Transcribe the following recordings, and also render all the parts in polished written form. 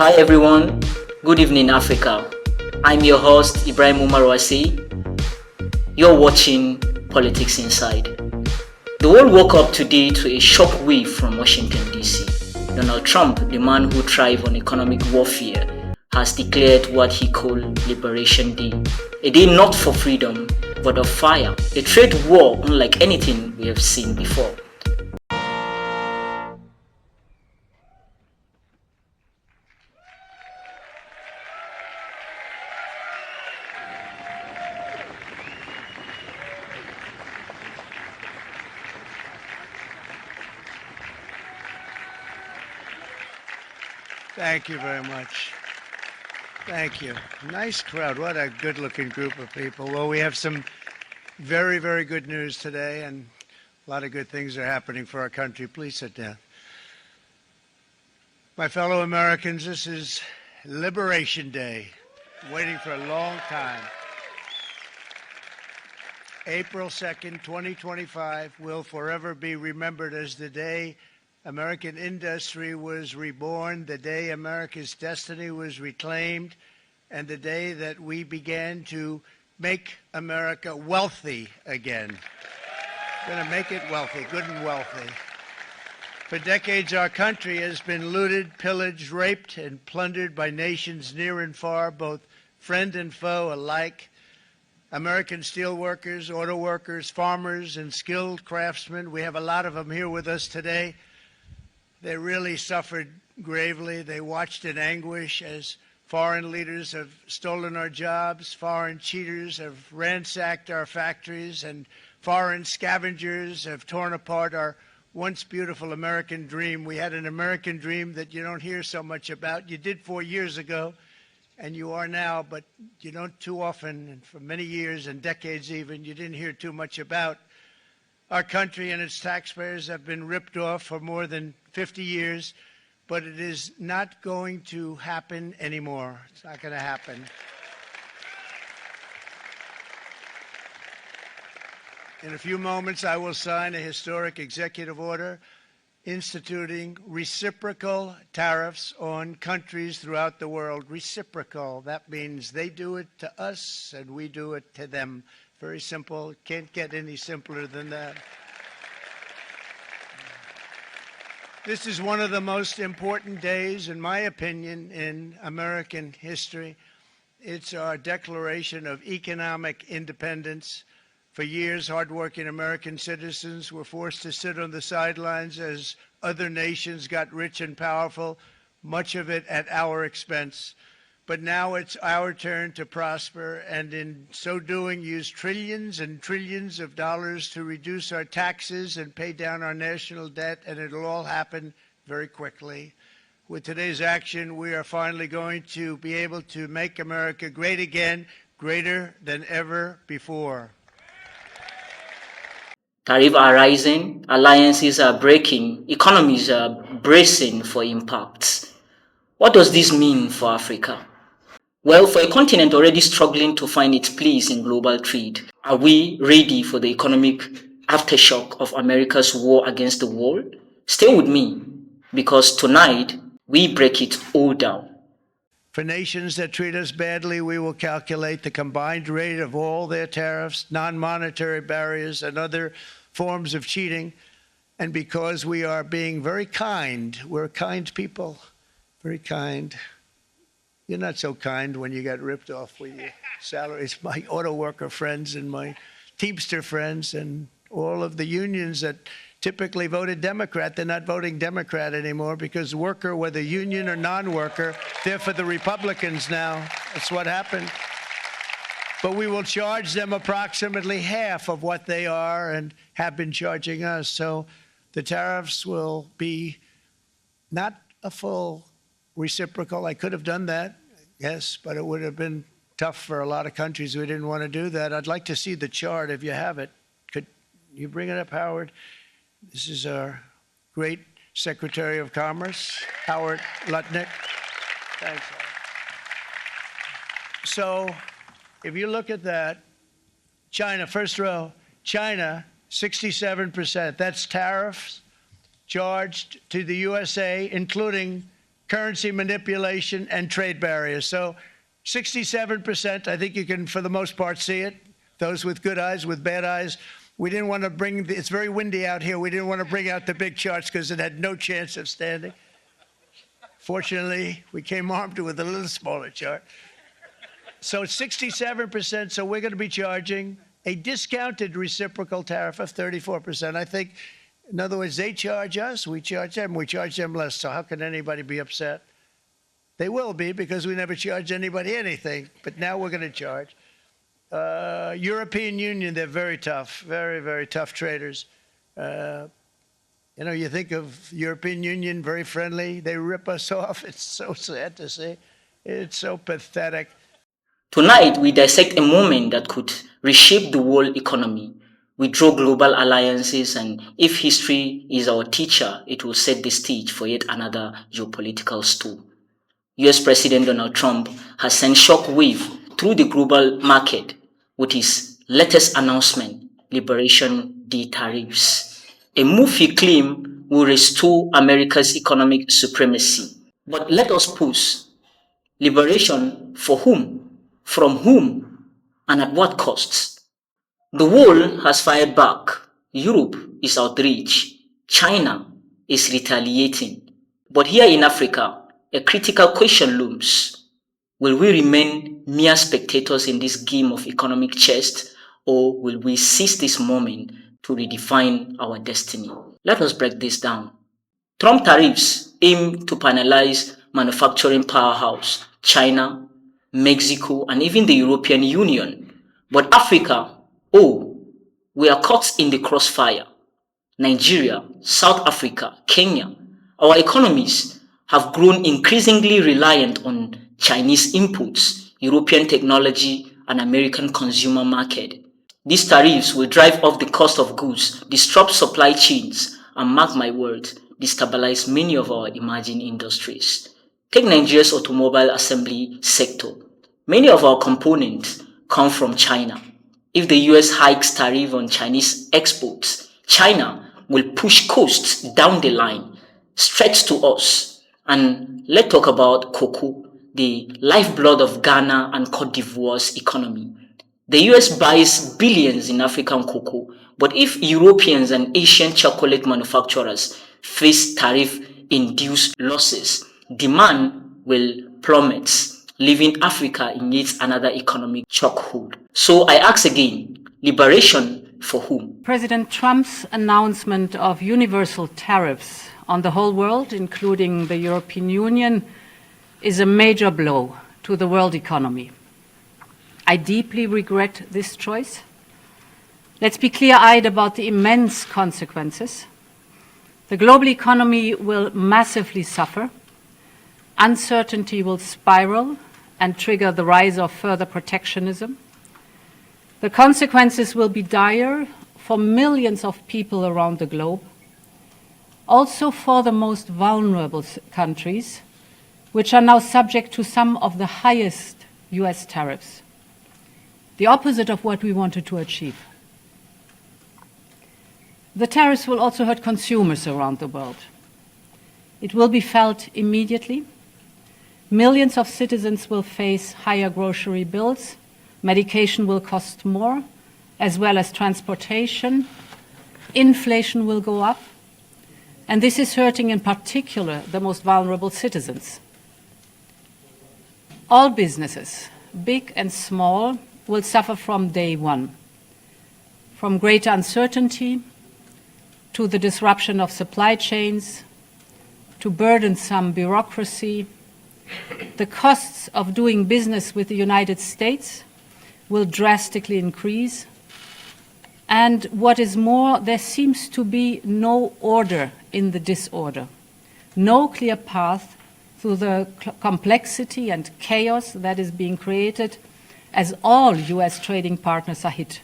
Hi everyone, good evening Africa. I'm your host Ibrahim Umarwasi. You're watching Politics Inside. The world woke up today to a shock wave from Washington DC. Donald Trump, the man who thrives on economic warfare, has declared what he called Liberation Day. A day not for freedom, but of fire. A trade war unlike anything we have seen before. Thank you very much. Thank you. Nice crowd. What a good-looking group of people. Well, we have some very, very good news today, and a lot of good things are happening for our country. Please sit down. My fellow Americans, this is Liberation Day. Waiting for a long time. April 2nd, 2025 will forever be remembered as the day American industry was reborn, the day America's destiny was reclaimed, and the day that we began to make America wealthy again. We're going to make it wealthy, good and wealthy. For decades, our country has been looted, pillaged, raped, and plundered by nations near and far, both friend and foe alike. American steel workers, auto workers, farmers, and skilled craftsmen, we have a lot of them here with us today. They really suffered gravely. They watched in anguish as foreign leaders have stolen our jobs, foreign cheaters have ransacked our factories, and foreign scavengers have torn apart our once beautiful American dream. We had an American dream that you don't hear so much about. You did 4 years ago, and you are now, but you don't too often, and for many years and decades even, you didn't hear too much about. Our country and its taxpayers have been ripped off for more than 50 years, but it is not going to happen anymore. It's not going to happen. In a few moments, I will sign a historic executive order instituting reciprocal tariffs on countries throughout the world. Reciprocal, that means they do it to us and we do it to them. Very simple. Can't get any simpler than that. This is one of the most important days, in my opinion, in American history. It's our declaration of economic independence. For years, hardworking American citizens were forced to sit on the sidelines as other nations got rich and powerful, much of it at our expense. But now it's our turn to prosper, and in so doing, use trillions and trillions of dollars to reduce our taxes and pay down our national debt, and it'll all happen very quickly. With today's action, we are finally going to be able to make America great again, greater than ever before. Tariffs are rising, alliances are breaking, economies are bracing for impacts. What does this mean for Africa? Well, for a continent already struggling to find its place in global trade, are we ready for the economic aftershock of America's war against the world? Stay with me, because tonight we break it all down. For nations that treat us badly, we will calculate the combined rate of all their tariffs, non-monetary barriers, and other forms of cheating. And because we are being very kind, we're kind people, very kind. You're not so kind when you got ripped off with your salaries. My auto worker friends and my Teamster friends and all of the unions that typically voted Democrat, they're not voting Democrat anymore because worker, whether union or non-worker, they're for the Republicans now. That's what happened. But we will charge them approximately half of what they are and have been charging us. So the tariffs will be not a full reciprocal. I could have done that, yes, but it would have been tough for a lot of countries who didn't want to do that. I'd like to see the chart if you have it. Could you bring it up, Howard? This is our great Secretary of Commerce, Howard Lutnick. Thanks, Howard. So if you look at that, China, first row, China, 67%. That's tariffs charged to the USA, including currency manipulation, and trade barriers. So 67%, I think you can, for the most part, see it. Those with good eyes, with bad eyes. We didn't want to bring, it's very windy out here. We didn't want to bring out the big charts because it had no chance of standing. Fortunately, we came armed with a little smaller chart. So 67%, so we're going to be charging a discounted reciprocal tariff of 34%. I think, in other words, they charge us, we charge them less. So how can anybody be upset? They will be, because we never charge anybody anything, but now we're going to charge. European Union, they're very tough, very, very tough traders. You know, you think of European Union, very friendly. They rip us off. It's so sad to see. It's so pathetic. Tonight, we dissect a moment that could reshape the world economy. We draw global alliances, and if history is our teacher, it will set the stage for yet another geopolitical storm. US President Donald Trump has sent shockwave through the global market with his latest announcement, Liberation Day Tariffs. A move he claimed will restore America's economic supremacy. But let us pause. Liberation for whom? From whom? And at what costs? The world has fired back. Europe is outraged. China is retaliating. But here in Africa, a critical question looms. Will we remain mere spectators in this game of economic chess, or will we seize this moment to redefine our destiny? Let us break this down. Trump tariffs aim to penalize manufacturing powerhouse China, Mexico, and even the European Union. But Africa, we are caught in the crossfire. Nigeria, South Africa, Kenya, our economies have grown increasingly reliant on Chinese inputs, European technology, and American consumer market. These tariffs will drive up the cost of goods, disrupt supply chains, and, mark my words, destabilize many of our emerging industries. Take Nigeria's automobile assembly sector. Many of our components come from China. If the US hikes tariff on Chinese exports, China will push costs down the line, straight to us. And let's talk about cocoa, the lifeblood of Ghana and Cote d'Ivoire's economy. The US buys billions in African cocoa, but if Europeans and Asian chocolate manufacturers face tariff-induced losses, demand will plummet, leaving Africa in yet another economic chokehold. So I ask again, liberation for whom? President Trump's announcement of universal tariffs on the whole world, including the European Union, is a major blow to the world economy. I deeply regret this choice. Let's be clear-eyed about the immense consequences. The global economy will massively suffer. Uncertainty will spiral and trigger the rise of further protectionism. The consequences will be dire for millions of people around the globe, also for the most vulnerable countries, which are now subject to some of the highest US tariffs. The opposite of what we wanted to achieve. The tariffs will also hurt consumers around the world. It will be felt immediately. Millions of citizens will face higher grocery bills. Medication will cost more, as well as transportation. Inflation will go up. And this is hurting in particular the most vulnerable citizens. All businesses, big and small, will suffer from day one, from greater uncertainty to the disruption of supply chains, to burdensome bureaucracy. The costs of doing business with the United States will drastically increase. And what is more, there seems to be no order in the disorder, no clear path through the complexity and chaos that is being created as all US trading partners are hit.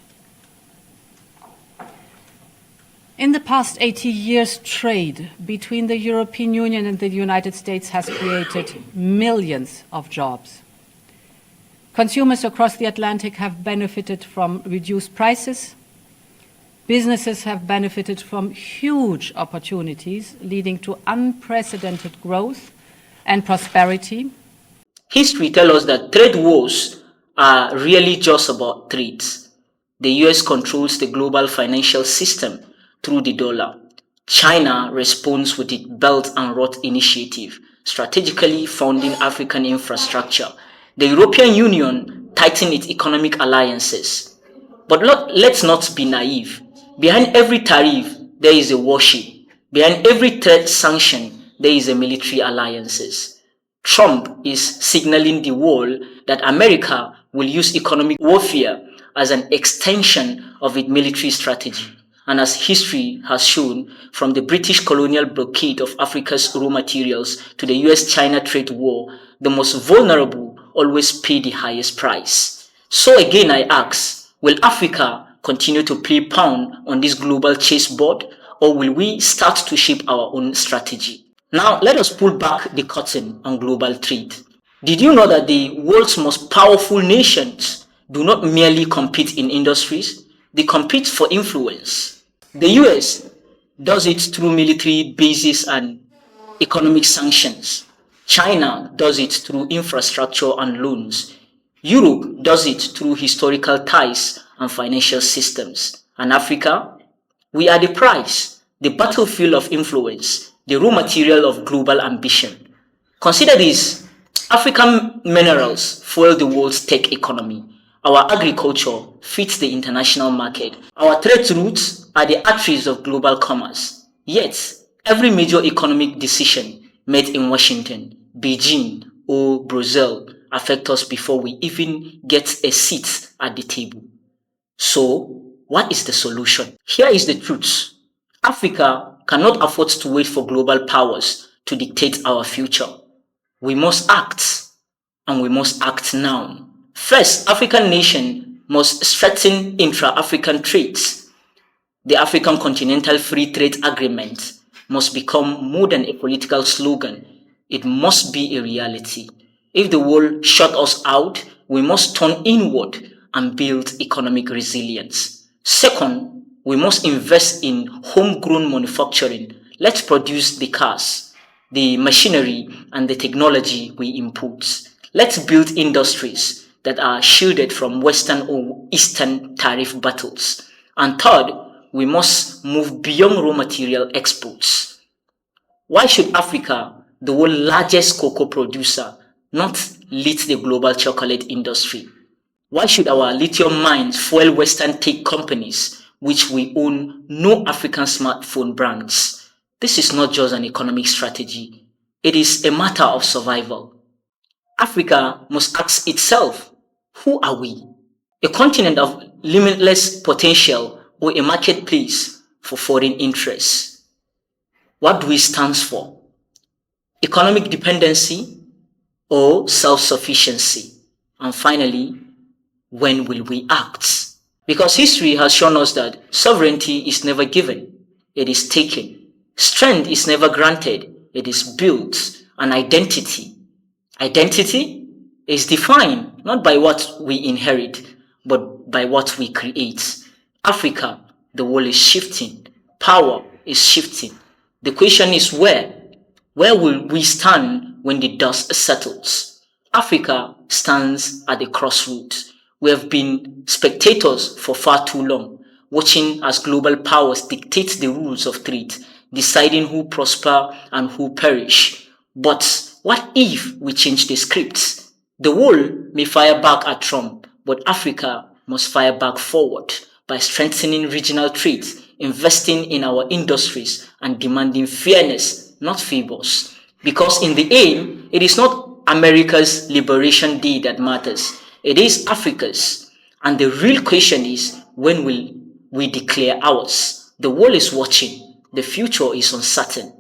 In the past 80 years, trade between the European Union and the United States has created millions of jobs. Consumers across the Atlantic have benefited from reduced prices. Businesses have benefited from huge opportunities, leading to unprecedented growth and prosperity? History tells us that trade wars are really just about trades. The US controls the global financial system through the dollar. China responds with its Belt and Road Initiative, strategically funding African infrastructure. The European Union tightened its economic alliances. But let's not be naive. Behind every tariff, there is a warship. Behind every trade sanction, there is a military alliances. Trump is signaling the world that America will use economic warfare as an extension of its military strategy. And as history has shown, from the British colonial blockade of Africa's raw materials to the US-China trade war, the most vulnerable always pay the highest price. So again I ask, will Africa continue to play pawn on this global chessboard, or will we start to shape our own strategy? Now, let us pull back the curtain on global trade. Did you know that the world's most powerful nations do not merely compete in industries? They compete for influence. The US does it through military bases and economic sanctions. China does it through infrastructure and loans. Europe does it through historical ties and financial systems. And Africa, we are the prize, the battlefield of influence, the raw material of global ambition. Consider this: African minerals fuel the world's tech economy. Our agriculture feeds the international market. Our trade routes are the arteries of global commerce. Yet, every major economic decision made in Washington, Beijing, or Brussels affects us before we even get a seat at the table. So, what is the solution? Here is the truth. Africa cannot afford to wait for global powers to dictate our future. We must act, and we must act now. First, African nations must strengthen intra-African trades. The African Continental Free Trade Agreement must become more than a political slogan. It must be a reality. If the world shut us out, we must turn inward and build economic resilience. Second, we must invest in homegrown manufacturing. Let's produce the cars, the machinery, and the technology we import. Let's build industries that are shielded from Western or Eastern tariff battles. And third, we must move beyond raw material exports. Why should Africa, the world's largest cocoa producer, not lead the global chocolate industry? Why should our lithium mines fuel Western tech companies, which we own no African smartphone brands? This is not just an economic strategy. It is a matter of survival. Africa must ask itself, who are we? A continent of limitless potential or a marketplace for foreign interests? What do we stand for? Economic dependency or self-sufficiency? And finally, when will we act? Because history has shown us that sovereignty is never given, it is taken. Strength is never granted, it is built. An identity is defined not by what we inherit, but by what we create. Africa, the world is shifting. Power is shifting. The question is where? Where will we stand when the dust settles? Africa stands at the crossroads. We have been spectators for far too long, watching as global powers dictate the rules of trade, deciding who prosper and who perish. But what if we change the scripts? The world may fire back at Trump, but Africa must fire back forward by strengthening regional trade, investing in our industries, and demanding fairness, not favors. Because in the aim, it is not America's Liberation Day that matters. It is Africa's. And the real question is, when will we declare ours? The world is watching. The future is uncertain.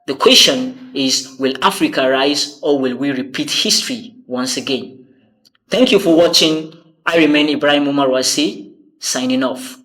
The question is, will Africa rise, or will we repeat history once again? Thank you for watching. I remain Ibrahim Umar Wasi, signing off.